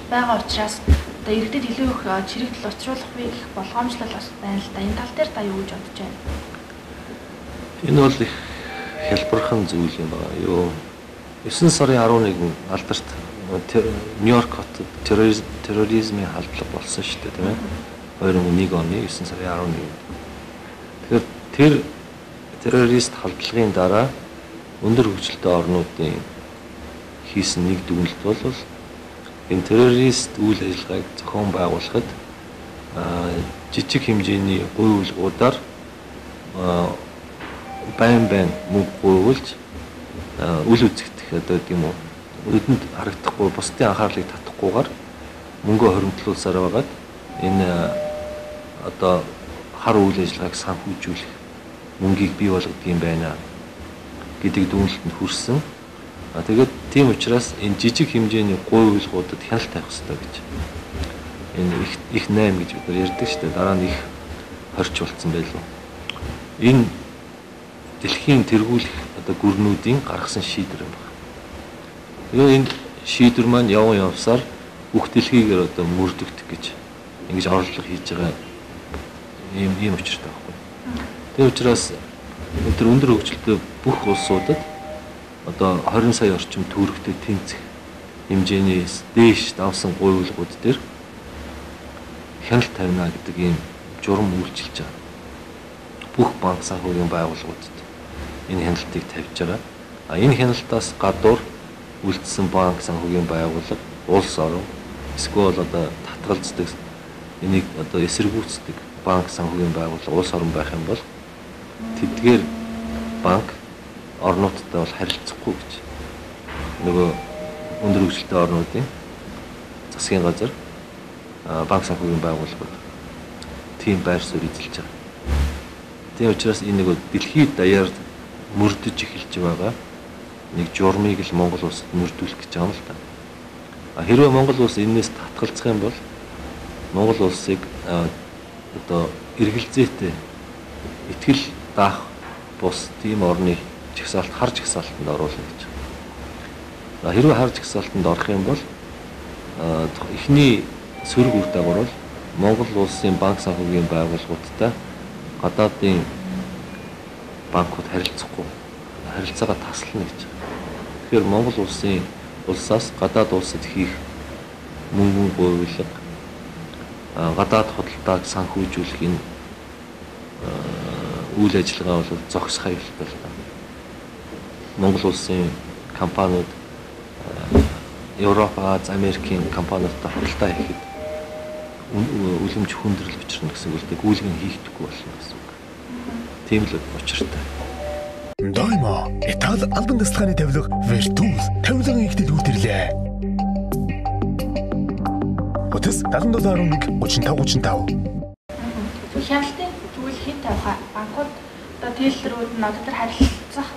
байгаа учраас одоо иргэдэд илүү их чирэгдэл учруулах вэ гэх болгоомжлол бас байна л да. Энэ тал дээр та юу гэж бодож байна? Энэ бол их хялбархан зүйл юм байна. Юу 9 сарын 11-нд алдарт Нью-Йорк хотод терроризмын халдлага болсон шүү дээ, тийм ээ. 2001 оны 9 сарын 11-нд. Тэгэхээр тэр террорист халдлагын дараа өндөр хөгжилтэй орнуудын хийсэн нэг дүгнэлт бол энэ террорист үйл ажиллагааг зохион байгуулахад жижиг хэмжээний гуйвуулгуудаар байн мөнгө гуйвуулж үл үзэгдэх одоо тийм үү өдөнд харагдахгүй бусдын анхаарлыг татахгүйгээр мөнгө хоримтлуулсаар байгаад энэ одоо хар үйл ажиллагааг санхүүжүүлэх мөнгийг бий болгодог юм байна гэдэг дүгнэлтэнд хүрсэн. Тэгээд тийм учраас энэ жижиг хэмжээний гуйвуулгуудад хяналт тавих хэрэгтэй гэж. Энэ их 8 гэж бид нар ярьдаг шүү дээ. Дараа нь их 20 болцсон байлгүй. Энэ дэлхийн тэргүүлэх одоо гүрнүүдийн гаргасан шийдвэр юм байна. Тэгээд энэ шийдвэр маань явсаар бүх дэлхийгээр одоо мөрдөгдөх гэж ингэж орлого хийж байгаа ийм учиртай байхгүй. Тэр учраас өндөр хөгжилтэй бүх улсуудад одоо 20 сая орчим төгрөгтэй тэнцэх хэмжээний дээш давсан гуйвуулгууд дээр хяналт тавина гэдэг ийм журам үйлчилж байгаа. Бүх банк санхүүгийн байгууллагуудад энэ хяналтыг тавьж байгаа. Энэ хяналтаас гадуур үлдсэн банк санхүүгийн байгууллага, улс орон эсвэл одоо татгалздаг энийг одоо эсэргүүцдэг банк санхүүгийн байгууллага, улс орон байх юм бол тэдгээр банк орнуудтай бол харилцахгүй гэж нөгөө өндөр хөгжилтэй орнуудын засгийн газар банк санхүүгийн байгууллагууд тийм байр суурь эзэлж байгаа. Тийм учраас энэ нөгөө дэлхийд даяар мөрдөж эхэлж байгаа нэг журмыг л Монгол улсад мөрдүүлэх гэж байгаа юм л да. Хэрвээ Монгол улс энээс татгалзах юм бол Монгол улсыг одоо эргэлзээтэй итгэл даах бус тийм орны жагсаалт хар жагсаалтанд оруулах гэж. Хэрвээ хар жагсаалтанд орох юм бол эхний сөрөг үр дагавар бол Монгол улсын банк санхүүгийн байгууллагуудтай гадаадын банкуд харилцаагаа таслана гэж. Тэгэхээр Монгол улсаас гадаад улсад хийх мөнгөн гуйвуулга гадаад худалдааг санхүүжүүлэх энэ үйл ажиллагаа бол зогсох аюултай л байна. Монгол улсын компаниуд Европ, Аз, Америкийн компаниудтай худалдаа хийхэд үлэмж хүндрэл учирна гэсэн үгтэй гүйлгэн хийхдэггүй болно гэсэн үг. Тийм л учиртай. Дайма Итали албан тасалгааны тавилга Virtus тавилгын ихтэй үйлдвэрлэе. Утас 7711 3535. Хяналтын зүйл хэд тавих банкуд одоо дийлэрүүд нь одоо тэр харилцах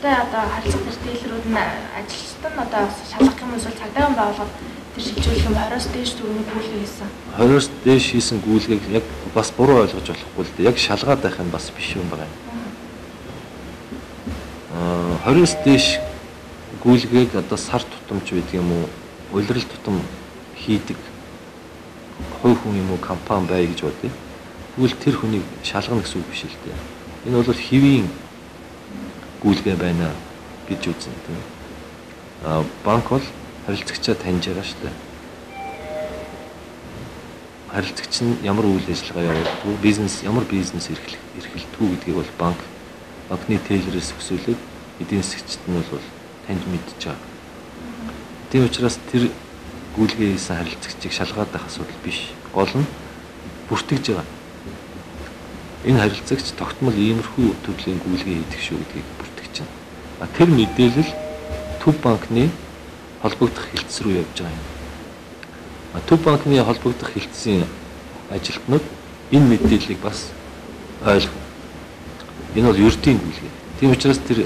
одоо харилцах тэр дийлэрүүд нь ажилчтан одоо шалгах юм эсвэл цагдаагийн байгууллагад тэр шилжүүлэх юм 20-оос дээш төгрөгийн гүйлгээ хийсэн. 20-оос дээш хийсэн гүйлгээг яг бас буруу ойлгож болохгүй л дээ. Яг шалгаад байх нь бас биш юм байна. 20-оос дээш гүйлгээг одоо сар тутамж байдаг юм уу? Улирал тутам хийдэг хувь хүн юм уу компани бай гэж бодъё. Тэгвэл тэр хүнийг шалгана гэсэн үг биш л дээ. Энэ бол хэвийн гүйлгээ байна гэж үзнэ тийм. Банк бол харилцагчаа таньж байгаа шүү дээ. Харилцагч нь ямар үйл ажиллагаа явуулдаг, ямар бизнес эрхэлдэг гэдгийг бол банкны тейлерээс өсөөлөд эдийн засгчид нь бол таньж мэдж байгаа. Тийм учраас тэр гүйлгээ хийсэн харилцагчийг шалгаад байх асуудал биш. Гол нь бүртгэж байгаа. Энэ харилцагч тогтмол иймэрхүү төрлийн гүйлгээ хийдэг шүү гэдгийг бүртгэж байна. Тэр мэдээлэл Төв банкны холбогдох хэлтс рүү явж байгаа юм. Төв банкны холбогдох хэлтсийн ажилтнууд энэ мэдээллийг бас ойлгов. Энэ бол ердийн гүйлгээ. Тийм учраас тэр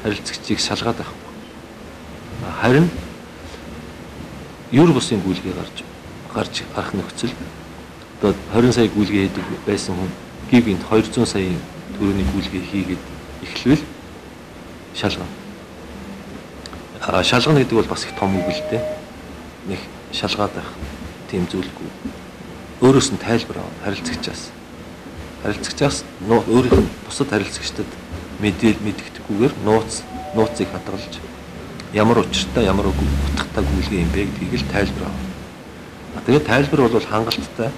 харилцагчийг шалгаад байхгүй. Харин юр бусын гүйлгээ гарах нөхцөл одоо 20 сая гүйлгээ хийдэг байсан хүн гівэнд 200 саяын төгрөгийн гүйлгээ хийгээд эхлэвэл шалгана. Шалгана гэдэг бол бас их том үг л дээ. Нэг шалгаад байх тийм зүйлгүй. Өөрөөс нь тайлбар авах харилцагчаас. Харилцагчаас өөрийнх нь бусад харилцагчдад мэдгэдэггүйгээр нууцыг хадгалж ямар учиртай ямар утгатай гүйлгээ юм бэ гэдгийг л тайлбар авах. Тэгээд тайлбар бол хангалттай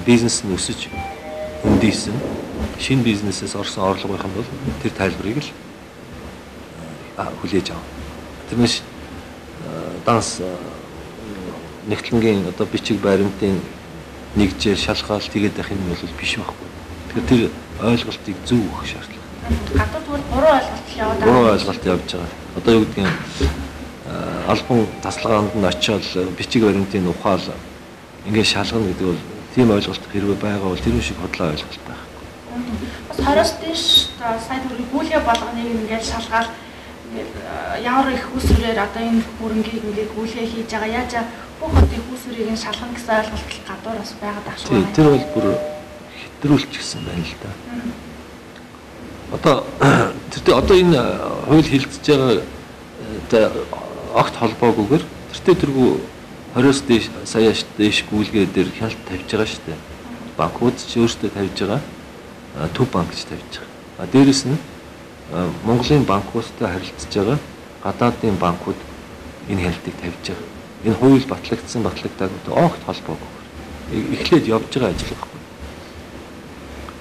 бизнес нь өсөж өндийсэн шинэ бизнесээс орсон орлогын бол тэр тайлбарыг л хүлээж авах. Тэрнээс данс нэгтлэнгийн одоо бичиг баримтын нэгжээр шалгаал тэгээд байх юм бол биш байхгүй. Тэгэхээр тэр ойлголтыг зөв өгөх шаардлага. Гадаад бүр буруу ойлголт яваад байгаа. Буруу ойлголт явж байгаа. Одоо юу гэдгийг албан тасалгаанд нь очиод бичиг баримтын ухаал ингээд шалгана гэдэг бол тийм ойлголт хэрвээ байгаа бол тэр шиг худлаа ойлголт байх. Бас 20-с дээш сайн төрлийн гүйлгээ болгоныг ингээд шалгаал ингээд ямар их хүсвэрээр одоо энэ бүрэнгийг ингээд гүйлгээ хийж байгаа яаж бүх хотын хүсвэрийг нь шалгана гэсэн ойлголт гадуур бас байгаад ах шүү. Тэр бол бүр хэтрүүлч гэсэн байна л да. Одоо энэ хууль хилцэж байгаа огт холбоогүйгээр тэртээ тэргүй 20-с дээш саяаш дээш гүйлгээ дээр хяналт тавьж байгаа шүү дээ. Банкуд ч өөрсдөө тавьж байгаа. Төв банк ч тавьж байгаа. Дээрэс нь Монголын банкуудтай харилцаж байгаа гадаадын банкуд энэ хяналтыг тавьж байгаа. Энэ хууль батлагдаагүй огт холбоогүй. Эхлээд явж байгаа ажил байхгүй.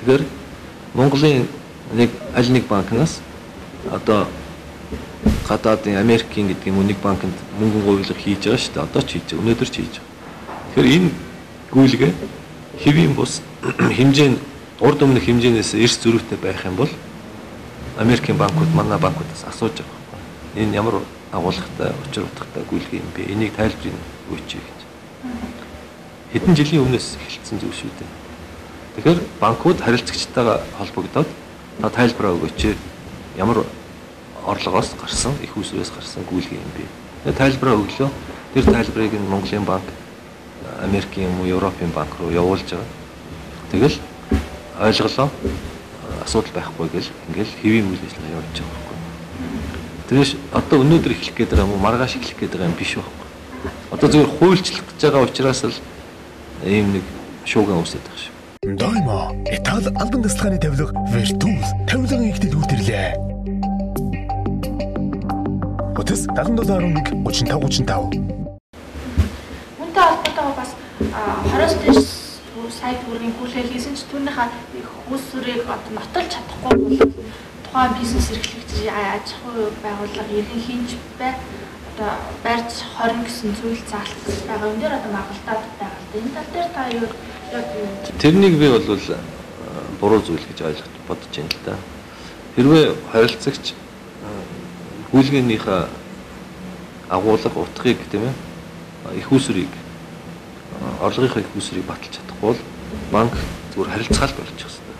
Тэгэхээр Монголын аль нэг банкнаас одоо гадаадын Америкийн гэдэг юм уу нэг банкнд мөнгө гуйлга хийж байгаа шүү дээ. Одоо ч хийж байгаа. Өнөөдөр ч хийж байгаа. Тэгэхээр энэ гүйлгээ хэвийн бус хэмжээ урд өмнөх хэмжээнээс эрс зөрүүтэй байх юм бол Америкийн банкуд манай банкудаас асууж байгаа. Энэ ямар агуулгатай учир утгатай гүйлгээ юм бэ? Энийг тайлбарыг өгөөч гэж. Хэдэн жилийн өмнөөс эхэлсэн зүйл шүү дээ. Тэгэхээр банкуд харилцагчтайгаа холбогдоод та тайлбараа өгөөч. Ямар орлогоос гарсан, их усрээс гарсан гүйлгээ юм бэ? Тэгээд тайлбараа өглөө. Тэр тайлбарыг нь Монголын банк, Америкийн юм уу, Европын банк руу явуулж байгаа. Тэгэл ойлголоо. Асуудал байхгүй гэл ингээл хэвийн үйл ажиллагаа явуулж байгаа байхгүй. Тэгээс одоо өнөөдөр эхлэх гээд байгаа юм уу, маргааш эхлэх гээд байгаа юм биш байхгүй. Одоо зөвхөн хуульчлах гэж байгаа учраас л ийм нэг шууган үүсэж байгаа шүү. Дайма Итали албан тасалгааны тавилга Virtus тавилгын ихтэй үүтэрлээ. Утас 7711 3535. Үнтэй холбоотойгоо бас 20-с дээш сайт бүрийн гүйлгээ хийсэн ч түүнийхээ хүсвэрийг одоо нотолж чадахгүй бол тухайн бизнес эрхлэгч аж ахуй байгууллага иргэн хийнж бай одоо барьж хорин гэсэн зүйл заалт байгаа. Энд дээр одоо магалтаад байгаа л да. Энэ тал дээр та юу тэрнийг би бол буруу зүйл гэж бодож байна л да. Хэрвээ харилцагч гүйлгээнийхээ агуулга утгыг тийм ээ их усрыг орлогынхаа их усрыг баталж чадахгүй бол банк зүгээр харилцаал болчих хэвээр.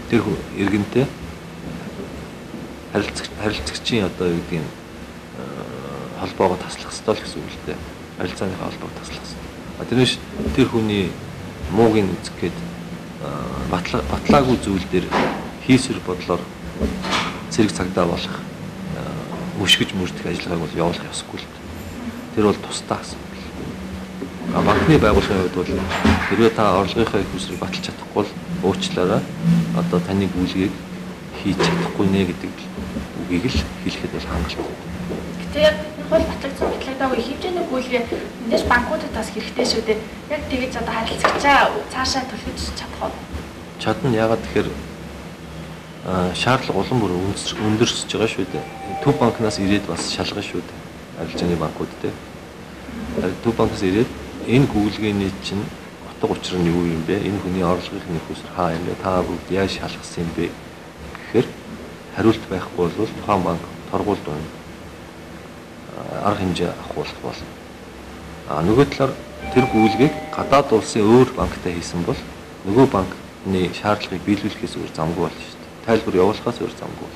Тэр иргэнтэй харилцагчийн одоо юу гэдэг нь холбоогоо таслах ёстой л гэсэн үг л дээ. Харилцааныхаа холбоог таслах ёстой. Тэрнээс тэр хүний муугийн эзэг гээд батлаагүй зүйл дээр хийсвэр бодлоор зэрэг цагдаа болох мөшгөж мөрдөх ажиллагааг бол явуулах ёсгүй л. Тэр бол тусдаа гэсэн. Банкны байгууллагын хувьд бол хэрвээ та орлогынхаа их усрыг баталж чадахгүй бол уучлаарай. Одоо таны гүйлгээг хийж чадахгүй нэ гэдэг үгийг л хэлэхэд бол хангалттай. Гэтэ яг хууль батлагдаагүй хэмжээний гүйлгээ эндээс банкудад бас хэрэгтэй шүү дээ. Яг тэгэж одоо харилцагчаа цаашаа төлөвлөж чадах уу? Чадна. Яагаад тэгэхээр шаардлага улам бүр өндөрсөж байгаа шүү дээ. Төв банкнаас ирээд бас шалгана шүү дээ. Арилжааны банкуд те. Төв банкнаас ирээд энэ гүйлгээний чинь утга учир нь юу юм бэ? Энэ хүний орлогын их уср хаа юм бэ? Та бүгд яаж шалгасан юм бэ? Гэхээр хариулт байхгүй бол тухайн банк торгуулд байна. Арга хэмжээ авахулах болно. Нөгөө талаар тэр гүйлгээг гадаад улсын өөр банктай хийсэн бол нөгөө банкны шаардлагыг биелүүлэхээс өөр замгүй болно шүү дээ. Тайлбар явуулахаас өөр замгүй.